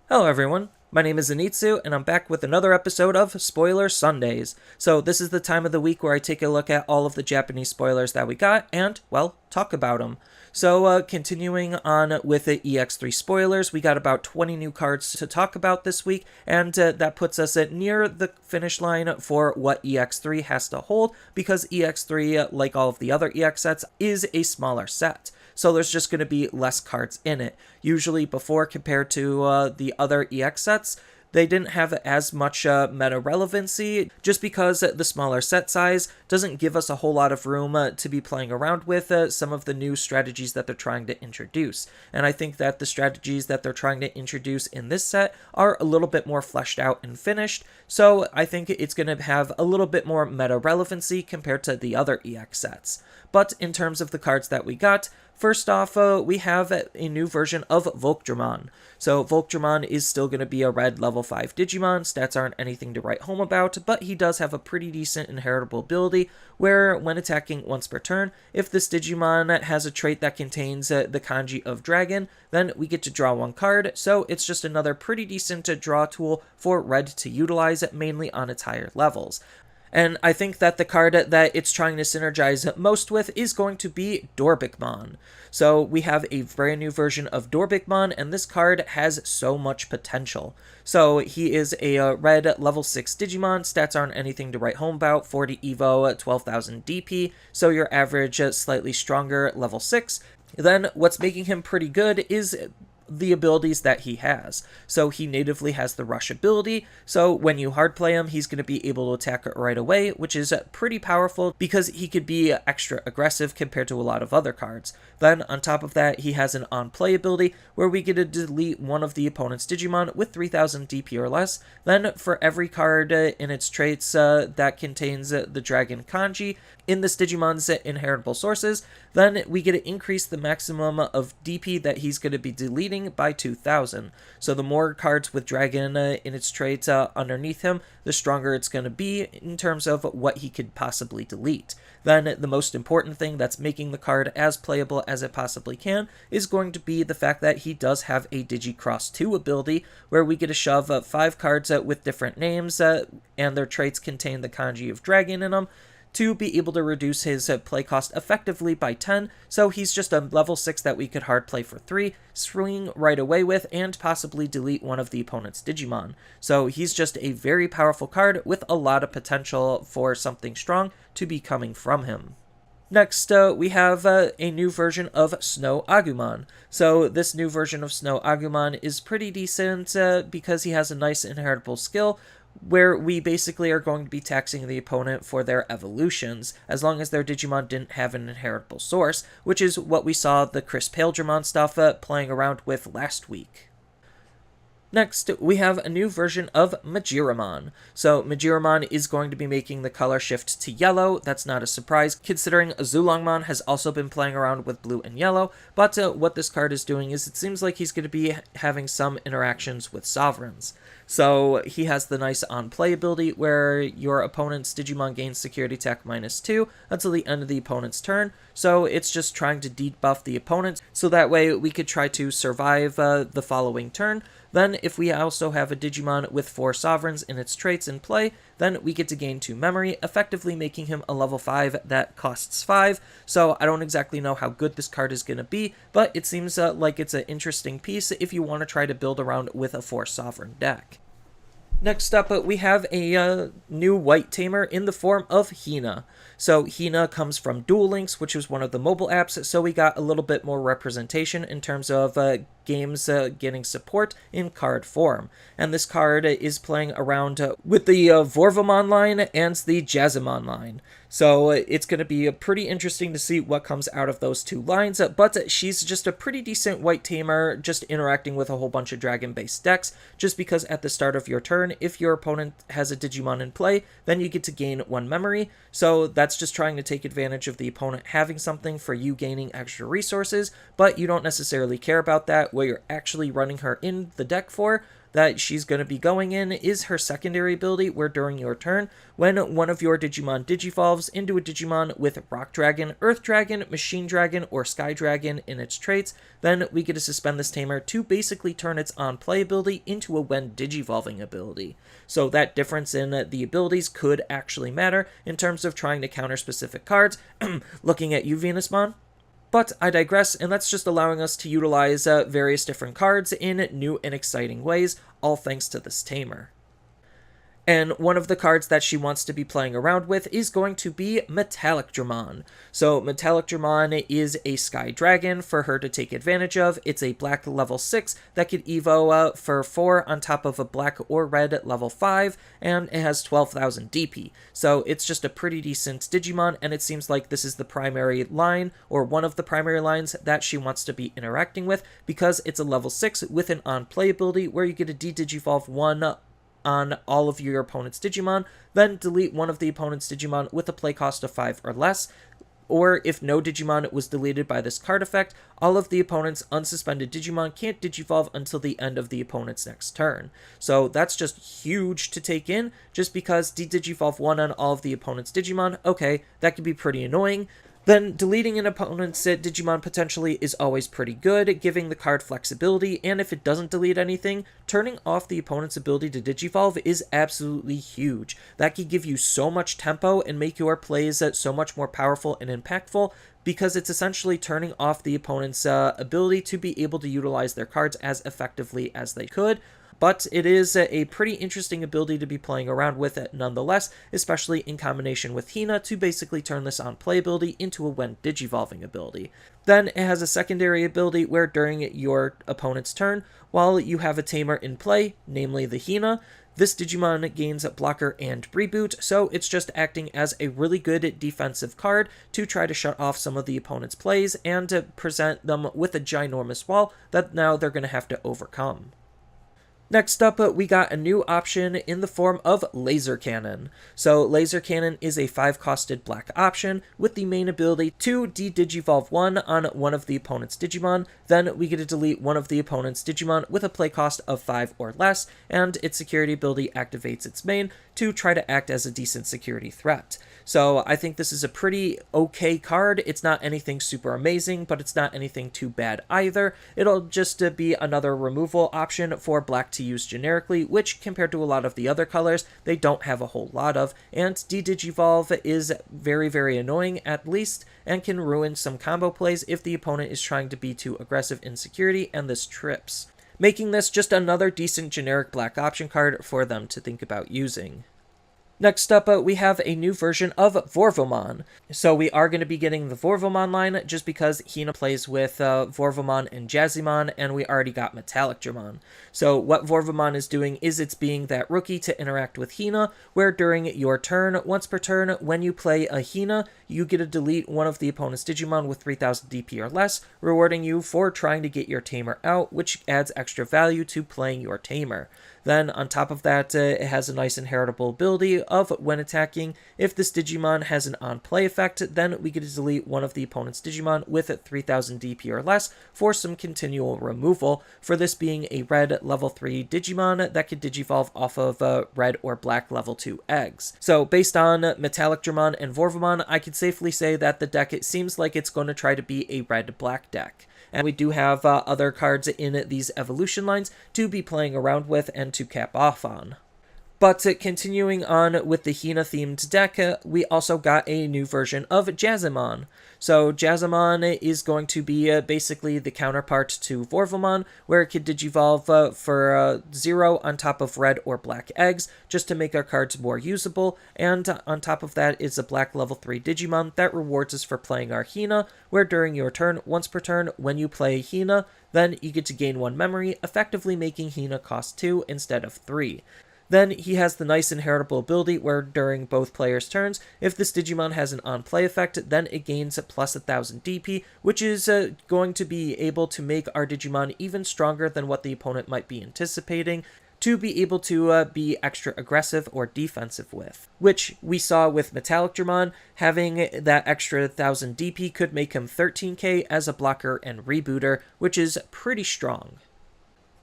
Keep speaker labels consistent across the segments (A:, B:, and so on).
A: Hello everyone, my name is Zenitsu, and I'm back with another episode of Spoiler Sundays. So this is the time of the week where I take a look at all of the Japanese spoilers that we got, and, well, talk about them. So continuing on with the EX03 spoilers, we got about 20 new cards to talk about this week, and that puts us at near the finish line for what EX3 has to hold, because EX3, like all of the other EX sets, is a smaller set. So there's just going to be less cards in it. Usually before, compared to the other EX sets, they didn't have as much meta relevancy, just because the smaller set size doesn't give us a whole lot of room to be playing around with some of the new strategies that they're trying to introduce. And I think that the strategies that they're trying to introduce in this set are a little bit more fleshed out and finished, so I think it's going to have a little bit more meta relevancy compared to the other EX sets. But in terms of the cards that we got, first off, we have a new version of Vorvomon. So Vorvomon is still going to be a red level 5 Digimon. Stats aren't anything to write home about, but he does have a pretty decent inheritable ability where, when attacking once per turn, if this Digimon has a trait that contains the kanji of dragon, then we get to draw one card. So it's just another pretty decent draw tool for red to utilize, mainly on its higher levels. And I think that the card that it's trying to synergize most with is going to be Dorbikman. So we have a brand new version of Dorbikman, and this card has so much potential. So he is a red level 6 Digimon. Stats aren't anything to write home about. 40 Evo, 12,000 DP. So your average slightly stronger level 6. Then what's making him pretty good is the abilities that he has. So he natively has the rush ability, so when you hard play him, he's going to be able to attack right away, which is pretty powerful because he could be extra aggressive compared to a lot of other cards. Then on top of that, he has an on play ability where we get to delete one of the opponent's Digimon with 3000 DP or less. Then for every card in its traits that contains the dragon kanji in this Digimon's inheritable sources, then we get to increase the maximum of DP that he's going to be deleting by 2,000. So the more cards with dragon in its traits underneath him, the stronger it's going to be in terms of what he could possibly delete. Then the most important thing that's making the card as playable as it possibly can is going to be the fact that he does have a Digicross 2 ability, where we get to shove 5 cards with different names, and their traits contain the kanji of dragon in them, to be able to reduce his play cost effectively by 10, so he's just a level 6 that we could hard play for 3, swing right away with, and possibly delete one of the opponent's Digimon. So he's just a very powerful card with a lot of potential for something strong to be coming from him. Next, we have a new version of Snow Agumon. So this new version of Snow Agumon is pretty decent because he has a nice inheritable skill, where we basically are going to be taxing the opponent for their evolutions, as long as their Digimon didn't have an inheritable source, which is what we saw the Chris Paledramon stuff playing around with last week. Next, we have a new version of Majiramon. So Majiramon is going to be making the color shift to yellow. That's not a surprise, considering Zulongmon has also been playing around with blue and yellow, but what this card is doing is it seems like he's going to be having some interactions with sovereigns. So he has the nice on-play ability where your opponent's Digimon gains security attack -2 until the end of the opponent's turn. So it's just trying to debuff the opponent, so that way we could try to survive the following turn. Then if we also have a Digimon with 4 sovereigns in its traits in play, then we get to gain 2 memory, effectively making him a level 5 that costs 5. So I don't exactly know how good this card is going to be, but it seems like it's an interesting piece if you want to try to build around with a 4 sovereign deck. Next up, we have a new white tamer in the form of Hina. So Hina comes from Duel Links, which was one of the mobile apps, so we got a little bit more representation in terms of games getting support in card form. And this card is playing around with the Vorvomon line and the Jazzamon line. So it's going to be pretty interesting to see what comes out of those two lines, but she's just a pretty decent white tamer, just interacting with a whole bunch of dragon-based decks, just because at the start of your turn, if your opponent has a Digimon in play, then you get to gain 1 memory. So that's just trying to take advantage of the opponent having something for you gaining extra resources, but you don't necessarily care about that. What you're actually running her in the deck for that she's going to be going in is her secondary ability, where during your turn, when one of your Digimon digivolves into a Digimon with Rock Dragon, Earth Dragon, Machine Dragon, or Sky Dragon in its traits, then we get to suspend this tamer to basically turn its on-play ability into a when digivolving ability. So that difference in the abilities could actually matter in terms of trying to counter specific cards. Looking at you, Venusmon. But I digress, and that's just allowing us to utilize various different cards in new and exciting ways, all thanks to this tamer. And one of the cards that she wants to be playing around with is going to be Metallic Dramon. So Metallic Dramon is a Sky Dragon for her to take advantage of. It's a black level 6 that could evo for 4 on top of a black or red level 5, and it has 12,000 DP. So it's just a pretty decent Digimon, and it seems like this is the primary line, or one of the primary lines, that she wants to be interacting with, because it's a level 6 with an on-play ability where you get to de-digivolve 1 on all of your opponent's Digimon, then delete one of the opponent's Digimon with a play cost of 5 or less, or if no Digimon was deleted by this card effect, all of the opponent's unsuspended Digimon can't digivolve until the end of the opponent's next turn. So that's just huge to take in, just because de-digivolve 1 on all of the opponent's Digimon, okay, that can be pretty annoying. Then deleting an opponent's Digimon potentially is always pretty good, giving the card flexibility, and if it doesn't delete anything, turning off the opponent's ability to digivolve is absolutely huge. That could give you so much tempo and make your plays so much more powerful and impactful, because it's essentially turning off the opponent's ability to be able to utilize their cards as effectively as they could. But it is a pretty interesting ability to be playing around with it nonetheless, especially in combination with Hina to basically turn this on-play ability into a when digivolving ability. Then it has a secondary ability where during your opponent's turn, while you have a tamer in play, namely the Hina, this Digimon gains blocker and reboot, so it's just acting as a really good defensive card to try to shut off some of the opponent's plays and to present them with a ginormous wall that now they're going to have to overcome. Next up, we got a new option in the form of Laser Cannon. So Laser Cannon is a 5-costed black option with the main ability to de-digivolve 1 on one of the opponent's Digimon, then we get to delete one of the opponent's Digimon with a play cost of 5 or less, and its security ability activates its main to try to act as a decent security threat. So I think this is a pretty okay card. It's not anything super amazing, but it's not anything too bad either. It'll just be another removal option for black to use generically, which compared to a lot of the other colors, they don't have a whole lot of, and de-digivolve is very, very annoying at least, and can ruin some combo plays if the opponent is trying to be too aggressive in security and this trips, making this just another decent generic black option card for them to think about using. Next up, we have a new version of Vorvomon. So we are going to be getting the Vorvomon line just because Hina plays with Vorvomon and Jazzymon, and we already got Metallic Dramon. So what Vorvomon is doing is it's being that rookie to interact with Hina, where during your turn, once per turn, when you play a Hina, you get to delete one of the opponent's Digimon with 3000 DP or less, rewarding you for trying to get your tamer out, which adds extra value to playing your tamer. Then, on top of that, it has a nice inheritable ability of when attacking. If this Digimon has an on-play effect, then we get to delete one of the opponent's Digimon with 3000 DP or less for some continual removal, for this being a red level 3 Digimon that could digivolve off of red or black level 2 eggs. So, based on Metallic Dramon and Vorvomon, I could safely say that the deck, it seems like it's going to try to be a red-black deck. And we do have other cards in these evolution lines to be playing around with and to cap off on. But continuing on with the Hina-themed deck, we also got a new version of Jazzymon. So Jazzymon is going to be basically the counterpart to Vorvomon, where it could digivolve for 0 on top of red or black eggs, just to make our cards more usable, and on top of that is a black level 3 Digimon that rewards us for playing our Hina, where during your turn, once per turn, when you play Hina, then you get to gain 1 memory, effectively making Hina cost 2 instead of 3. Then he has the nice inheritable ability where during both players' turns, if this Digimon has an on-play effect, then it gains plus 1000 DP, which is going to be able to make our Digimon even stronger than what the opponent might be anticipating, to be able to be extra aggressive or defensive with. Which we saw with Metallic Dramon, having that extra 1000 DP could make him 13k as a blocker and rebooter, which is pretty strong.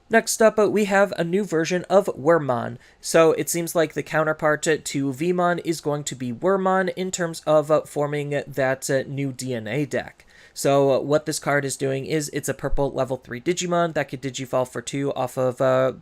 A: Next up, we have a new version of Wormmon. So it seems like the counterpart to Vmon is going to be Wormmon in terms of forming that new DNA deck. So what this card is doing is it's a purple level 3 Digimon that could Digivolve for 2 off of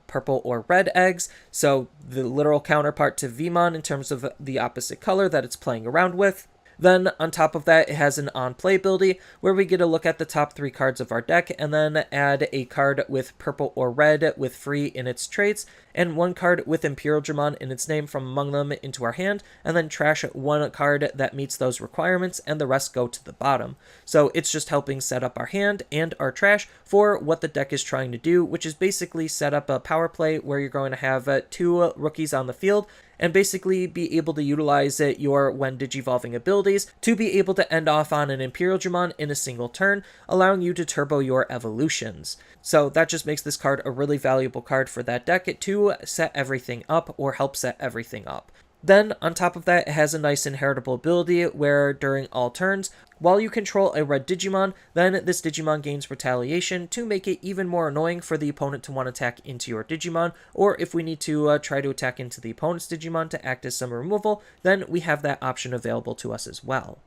A: purple or red eggs. So the literal counterpart to Vmon in terms of the opposite color that it's playing around with. Then, on top of that, it has an on-play ability, where we get a look at the top 3 cards of our deck, and then add a card with purple or red with free in its traits, and 1 card with Imperialdramon in its name from among them into our hand, and then trash 1 card that meets those requirements, and the rest go to the bottom. So it's just helping set up our hand and our trash for what the deck is trying to do, which is basically set up a power play where you're going to have 2 rookies on the field, and basically be able to utilize your when Digivolving abilities to be able to end off on an Imperialdramon in a single turn, allowing you to turbo your evolutions. So that just makes this card a really valuable card for that deck to set everything up or help set everything up. Then, on top of that, it has a nice inheritable ability where during all turns, while you control a red Digimon, then this Digimon gains retaliation to make it even more annoying for the opponent to want to attack into your Digimon, or if we need to try to attack into the opponent's Digimon to act as some removal, then we have that option available to us as well.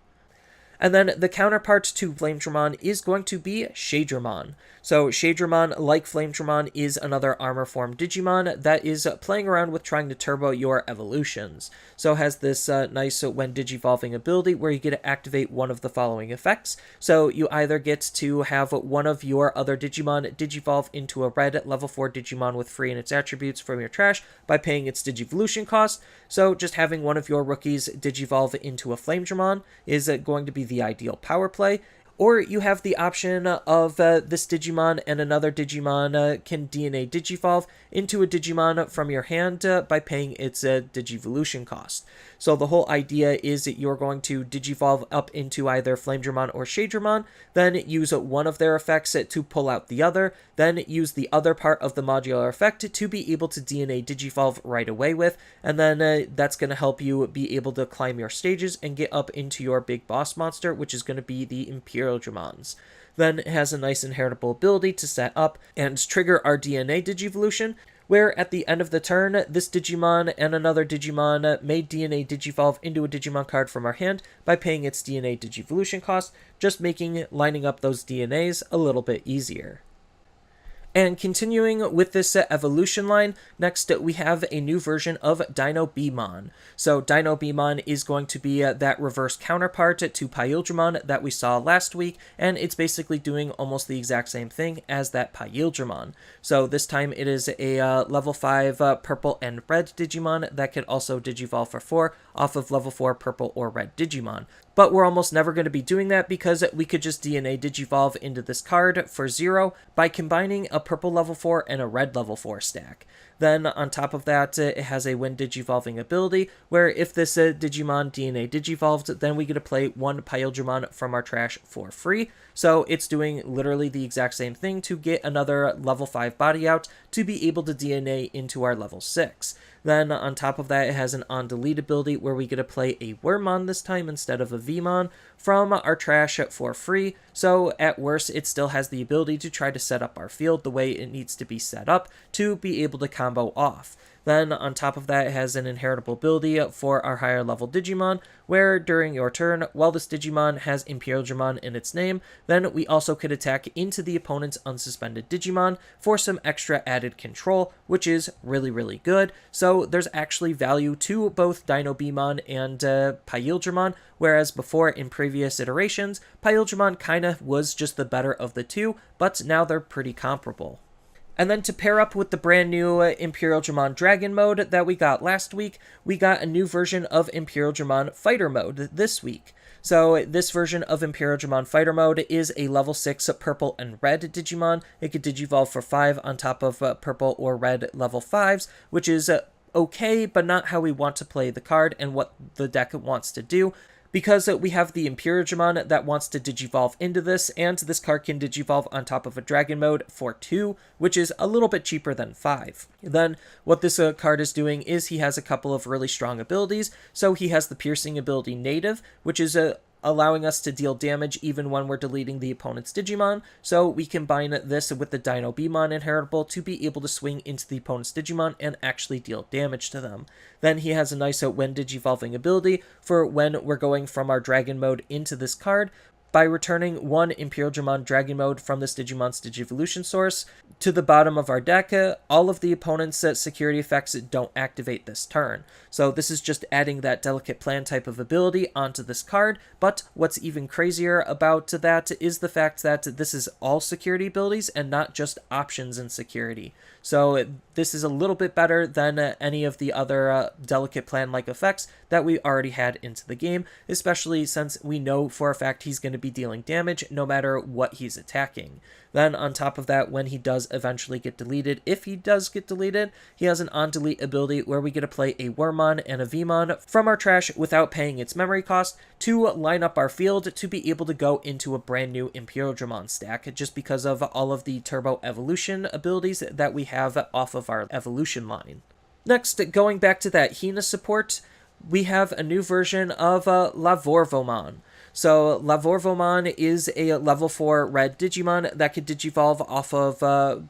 A: And then the counterpart to Flamedramon is going to be Shaderman. So Shaderman, like Flamedramon, is another armor form Digimon that is playing around with trying to turbo your evolutions. So it has this nice when Digivolving ability where you get to activate one of the following effects. So you either get to have one of your other Digimon Digivolve into a red level 4 Digimon with free in its attributes from your trash by paying its Digivolution cost. So just having one of your rookies Digivolve into a Flamedramon is going to be the ideal power play. Or you have the option of this Digimon and another Digimon can DNA Digivolve into a Digimon from your hand by paying its Digivolution cost. So the whole idea is that you're going to Digivolve up into either Flamedramon or Shaderman, then use one of their effects to pull out the other, then use the other part of the modular effect to be able to DNA Digivolve right away with, and then that's going to help you be able to climb your stages and get up into your big boss monster, which is going to be the Imperialdramons. Then it has a nice inheritable ability to set up and trigger our DNA Digivolution, where at the end of the turn, this Digimon and another Digimon may DNA Digivolve into a Digimon card from our hand by paying its DNA Digivolution cost, just making lining up those DNAs a little bit easier. And continuing with this evolution line, next we have a new version of Dorbikman. So Dorbikman is going to be that reverse counterpart to Paildramon that we saw last week, and it's basically doing almost the exact same thing as that Paildramon. So this time it is a level 5 purple and red Digimon that could also Digivolve for 4 off of level 4 purple or red Digimon. But we're almost never going to be doing that because we could just DNA Digivolve into this card for 0 by combining a purple level 4 and a red level 4 stack. Then on top of that, it has a when Digivolving ability where if this Digimon DNA Digivolved, then we get to play 1 Paildramon from our trash for free. So it's doing literally the exact same thing to get another level 5 body out to be able to DNA into our level 6. Then on top of that, it has an on-delete ability where we get to play a Wormmon this time instead of a Vmon from our trash for free. So at worst, it still has the ability to try to set up our field the way it needs to be set up to be able to combo off. Then on top of that, it has an inheritable ability for our higher level Digimon, where during your turn, while this Digimon has Imperialdramon in its name, then we also could attack into the opponent's unsuspended Digimon for some extra added control, which is really, really good. So there's actually value to both Dorbikman and Paildramon, whereas before in previous iterations, Paildramon kinda was just the better of the two, but now they're pretty comparable. And then to pair up with the brand new Imperialdramon Dragon mode that we got last week, we got a new version of Imperialdramon Fighter mode this week. So this version of Imperialdramon Fighter mode is a level 6 purple and red Digimon. It could Digivolve for 5 on top of purple or red level 5s, which is okay, but not how we want to play the card and what the deck wants to do. Because we have the Imperialdramon that wants to Digivolve into this, and this card can Digivolve on top of a Dragon mode for 2, which is a little bit cheaper than 5. Then, what this card is doing is he has a couple of really strong abilities. So he has the Piercing ability Native, which is allowing us to deal damage even when we're deleting the opponent's Digimon. So we combine this with the Dinobimon inheritable to be able to swing into the opponent's Digimon and actually deal damage to them. Then he has a nice when Digivolving ability for when we're going from our Dragon mode into this card, by returning one Imperial Dramon Dragon Mode from this Digimon's Digivolution source to the bottom of our deck. All of the opponent's security effects don't activate this turn. So this is just adding that Delicate Plan type of ability onto this card, but what's even crazier about that is the fact that this is all security abilities and not just options in security. So this is a little bit better than any of the other Delicate Plan-like effects that we already had into the game, especially since we know for a fact he's going to be dealing damage no matter what he's attacking. Then on top of that, when he does eventually get deleted, if he does get deleted, he has an on-delete ability where we get to play a Wormmon and a Vmon from our trash without paying its memory cost to line up our field to be able to go into a brand new Imperial Dramon stack, just because of all of the Turbo Evolution abilities that we have off of our evolution line. Next, going back to that Hina support, we have a new version of Lavorvomon. So Lavorvomon is a level 4 red Digimon that could Digivolve off of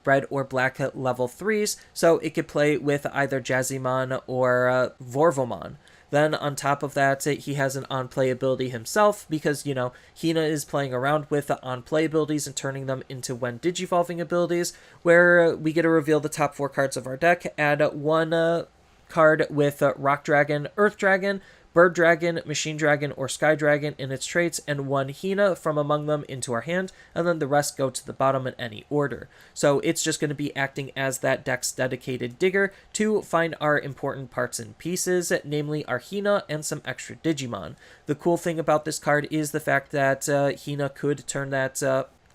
A: red or black level 3s, so it could play with either Jazzymon or Vorvomon. Then on top of that, he has an on-play ability himself because, you know, Hina is playing around with on-play abilities and turning them into when Digivolving abilities, where we get to reveal the top 4 cards of our deck, add one card with Rock Dragon, Earth Dragon, Bird Dragon, Machine Dragon, or Sky Dragon in its traits, and one Hina from among them into our hand, and then the rest go to the bottom in any order. So it's just going to be acting as that deck's dedicated digger to find our important parts and pieces, namely our Hina and some extra Digimon. The cool thing about this card is the fact that Hina could turn that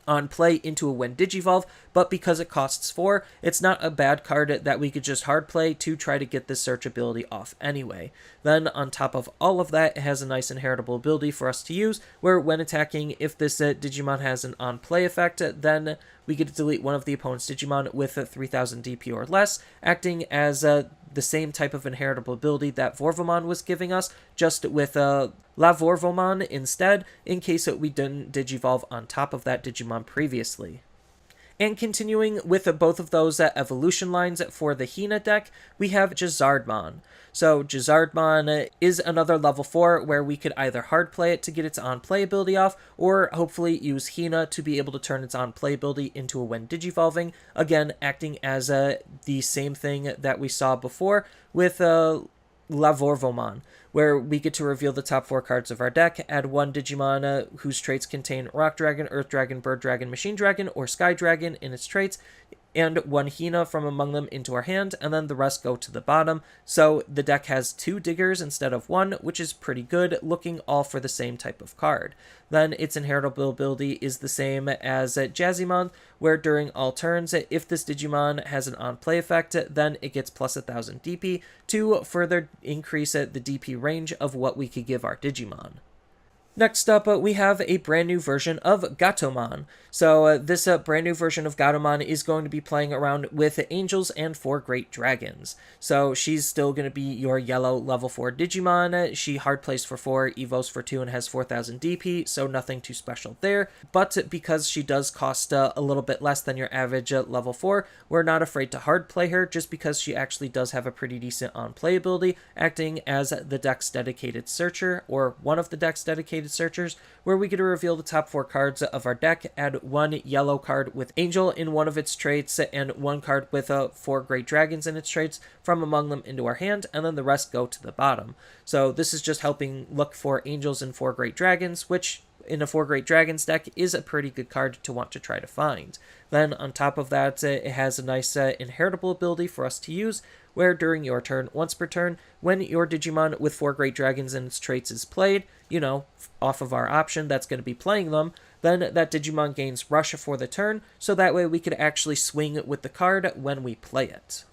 A: on play into a when Digivolve, but because it costs 4, it's not a bad card that we could just hard play to try to get this search ability off anyway. Then on top of all of that, it has a nice inheritable ability for us to use, where when attacking, if this Digimon has an on play effect, then we get to delete one of the opponent's Digimon with 3000 DP or less, acting as the same type of inheritable ability that Vorvomon was giving us, just with Lavorvomon instead, in case we didn't Digivolve on top of that Digimon previously. And continuing with both of those evolution lines for the Hina deck, we have Jazzardmon. So Jazzardmon is another level 4 where we could either hard play it to get its on-play ability off, or hopefully use Hina to be able to turn its on-play ability into a when Digivolving, again acting as the same thing that we saw before with Lavorvomon, where we get to reveal the top 4 cards of our deck, add one Digimon whose traits contain Rock Dragon, Earth Dragon, Bird Dragon, Machine Dragon, or Sky Dragon in its traits, and one Hina from among them into our hand, and then the rest go to the bottom. So the deck has 2 diggers instead of 1, which is pretty good, looking all for the same type of card. Then its inheritable ability is the same as Jazzymon, where during all turns, if this Digimon has an on-play effect, then it gets plus 1000 DP to further increase the DP range of what we could give our Digimon. Next up, we have a brand new version of Gatomon. So this brand new version of Gatomon is going to be playing around with angels and 4 great dragons. So she's still going to be your yellow level 4 Digimon. She hard plays for 4, evos for 2, and has 4000 DP, so nothing too special there. But because she does cost a little bit less than your average level 4, we're not afraid to hard play her, just because she actually does have a pretty decent on-play ability, acting as the deck's dedicated searcher, or one of the deck's dedicated searchers, where we get to reveal the top 4 cards of our deck, add one yellow card with Angel in one of its traits, and one card with 4 Great Dragons in its traits from among them into our hand, and then the rest go to the bottom. So this is just helping look for Angels and 4 Great Dragons, which in a 4 Great Dragons deck is a pretty good card to want to try to find. Then on top of that, it has a nice inheritable ability for us to use, where during your turn, once per turn, when your Digimon with 4 Great Dragons in its traits is played, you know, off of our option that's going to be playing them, then that Digimon gains Rush for the turn, so that way we could actually swing with the card when we play it.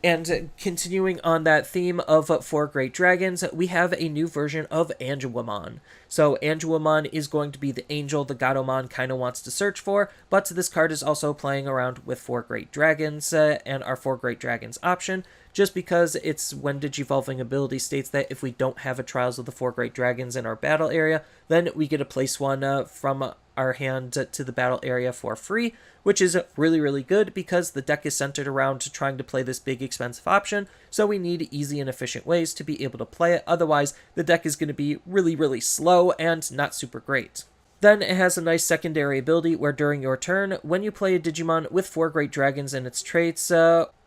A: And continuing on that theme of 4 great dragons, we have a new version of Angelwoman. So Angelwoman is going to be the angel the Gatomon kind of wants to search for, but this card is also playing around with 4 great dragons and our 4 great dragons option, just because it's when Digivolving ability states that if we don't have a Trials of the 4 great dragons in our battle area, then we get to place one from our hand to the battle area for free, which is really, really good because the deck is centered around trying to play this big expensive option, so we need easy and efficient ways to be able to play it. Otherwise, the deck is going to be really, really slow and not super great. Then it has a nice secondary ability where during your turn, when you play a Digimon with 4 great dragons and its traits,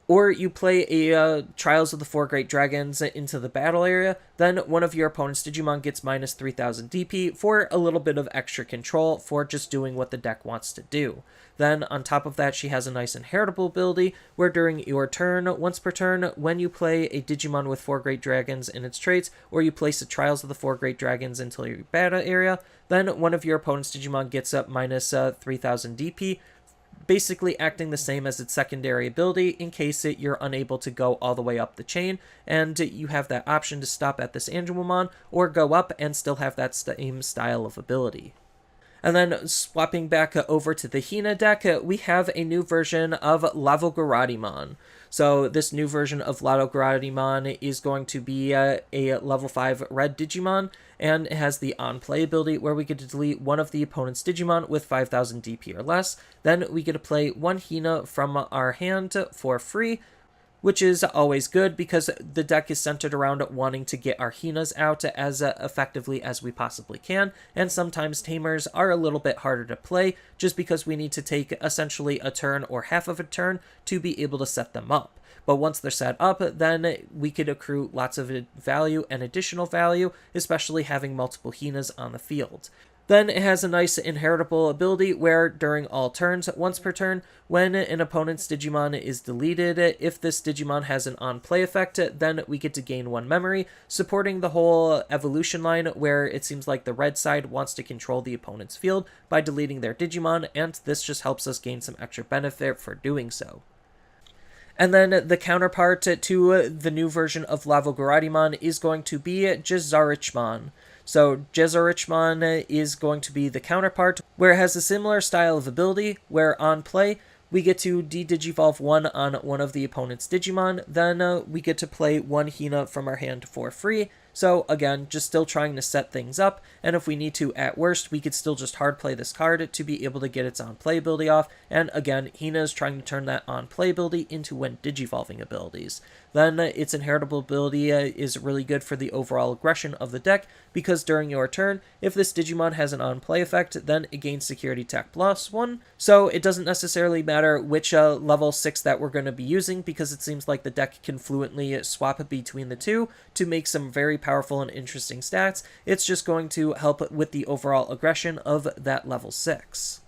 A: or you play a Trials of the 4 Great Dragons into the battle area, then one of your opponent's Digimon gets minus 3000 DP for a little bit of extra control for just doing what the deck wants to do. Then on top of that, she has a nice inheritable ability where during your turn, once per turn, when you play a Digimon with 4 Great Dragons in its traits, or you place a Trials of the 4 Great Dragons into your battle area, then one of your opponent's Digimon gets up minus 3000 DP, basically acting the same as its secondary ability in case you're unable to go all the way up the chain, and you have that option to stop at this Angelwoman or go up and still have that same style of ability. And then swapping back over to the Hina deck, we have a new version of Lavorvomon. So this new version of Lavorvomon is going to be a level 5 red Digimon, and it has the on-play ability where we get to delete one of the opponent's Digimon with 5000 DP or less. Then we get to play one Hina from our hand for free, which is always good because the deck is centered around wanting to get our Hinas out as effectively as we possibly can, and sometimes Tamers are a little bit harder to play just because we need to take essentially a turn or half of a turn to be able to set them up. But once they're set up, then we could accrue lots of value and additional value, especially having multiple Hinas on the field. Then it has a nice inheritable ability where during all turns, once per turn, when an opponent's Digimon is deleted, if this Digimon has an on-play effect, then we get to gain 1 memory, supporting the whole evolution line where it seems like the red side wants to control the opponent's field by deleting their Digimon, and this just helps us gain some extra benefit for doing so. And then the counterpart to the new version of Lavorvomon is going to be Jezarichmon. So Jezarichmon is going to be the counterpart, where it has a similar style of ability, where on play, we get to de-digivolve 1 on one of the opponent's Digimon, then we get to play 1 Hina from our hand for free. So again, just still trying to set things up, and if we need to, at worst, we could still just hard play this card to be able to get its on-play ability off, and again, Hina is trying to turn that on-play ability into when digivolving abilities. Then its inheritable ability is really good for the overall aggression of the deck, because during your turn, if this Digimon has an on-play effect, then it gains security tech +1, so it doesn't necessarily matter which level 6 that we're going to be using, because it seems like the deck can fluently swap between the two to make some very powerful and interesting stats. It's just going to help with the overall aggression of that level 6.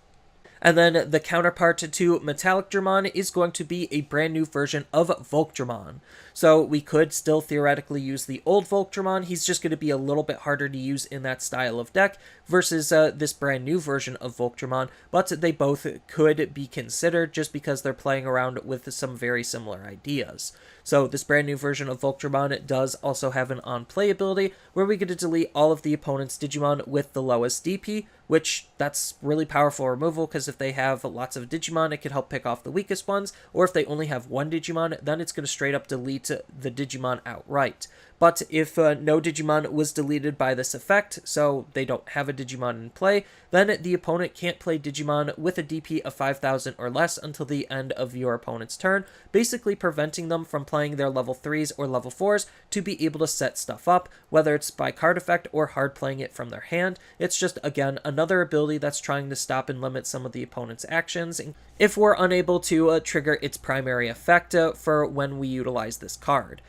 A: And then the counterpart to Metallic Dramon is going to be a brand new version of Volkdramon. So we could still theoretically use the old Volkdramon, he's just going to be a little bit harder to use in that style of deck versus this brand new version of Volkdramon, but they both could be considered just because they're playing around with some very similar ideas. So this brand new version of Volkdramon does also have an on-play ability where we get to delete all of the opponent's Digimon with the lowest DP, which that's really powerful removal because if they have lots of Digimon, it can help pick off the weakest ones, or if they only have 1 Digimon, then it's going to straight up delete the Digimon outright. But if no Digimon was deleted by this effect, so they don't have a Digimon in play, then the opponent can't play Digimon with a DP of 5000 or less until the end of your opponent's turn, basically preventing them from playing their level 3s or level 4s to be able to set stuff up, whether it's by card effect or hard playing it from their hand. It's just, again, another ability that's trying to stop and limit some of the opponent's actions if we're unable to trigger its primary effect for when we utilize this card.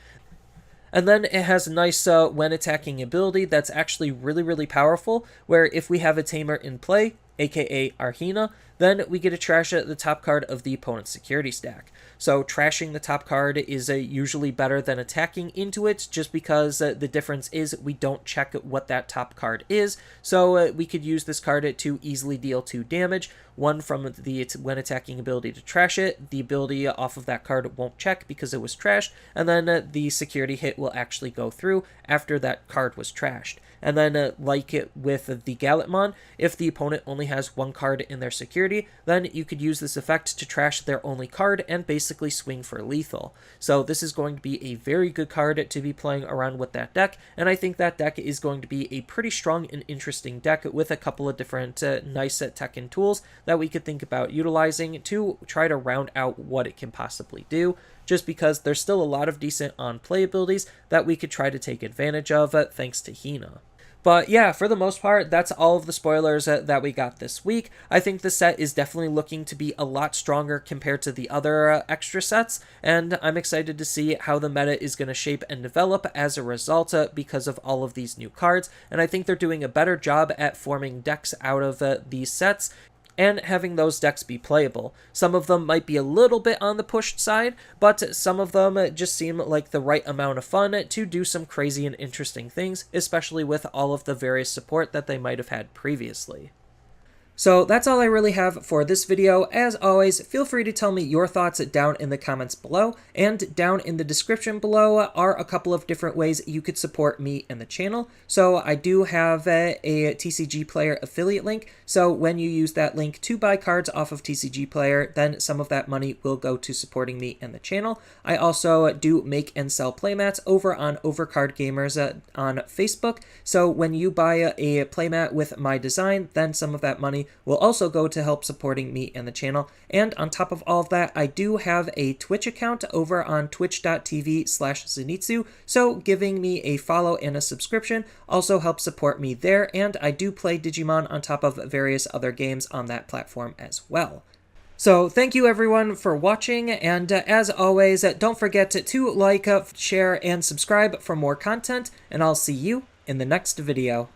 A: And then it has a nice when attacking ability that's actually really, really powerful, where if we have a Tamer in play, aka our Hina, then we get to trash the top card of the opponent's security stack. So trashing the top card is usually better than attacking into it, just because the difference is we don't check what that top card is. So we could use this card to easily deal 2 damage, one from the when attacking ability to trash it. The ability off of that card won't check because it was trashed, and then the security hit will actually go through after that card was trashed. And then like it with the Gatomon, if the opponent only has 1 card in their security, then you could use this effect to trash their only card and basically swing for lethal. So this is going to be a very good card to be playing around with that deck, and I think that deck is going to be a pretty strong and interesting deck with a couple of different nice tech and tools that we could think about utilizing to try to round out what it can possibly do, just because there's still a lot of decent on-play abilities that we could try to take advantage of thanks to Hina. But yeah, for the most part, that's all of the spoilers that we got this week. I think the set is definitely looking to be a lot stronger compared to the other extra sets, and I'm excited to see how the meta is going to shape and develop as a result because of all of these new cards, and I think they're doing a better job at forming decks out of these sets, and having those decks be playable. Some of them might be a little bit on the pushed side, but some of them just seem like the right amount of fun to do some crazy and interesting things, especially with all of the various support that they might have had previously. So that's all I really have for this video. As always, feel free to tell me your thoughts down in the comments below, and down in the description below are a couple of different ways you could support me and the channel. So I do have a TCG Player affiliate link, so when you use that link to buy cards off of TCG Player, then some of that money will go to supporting me and the channel. I also do make and sell playmats over on Overcard Gamers on Facebook, so when you buy a playmat with my design, then some of that money will also go to help supporting me and the channel. And on top of all of that, I do have a Twitch account over on twitch.tv/Zenitsu, so giving me a follow and a subscription also helps support me there, and I do play Digimon on top of various other games on that platform as well. So thank you everyone for watching, and as always, don't forget to like, share, and subscribe for more content, and I'll see you in the next video.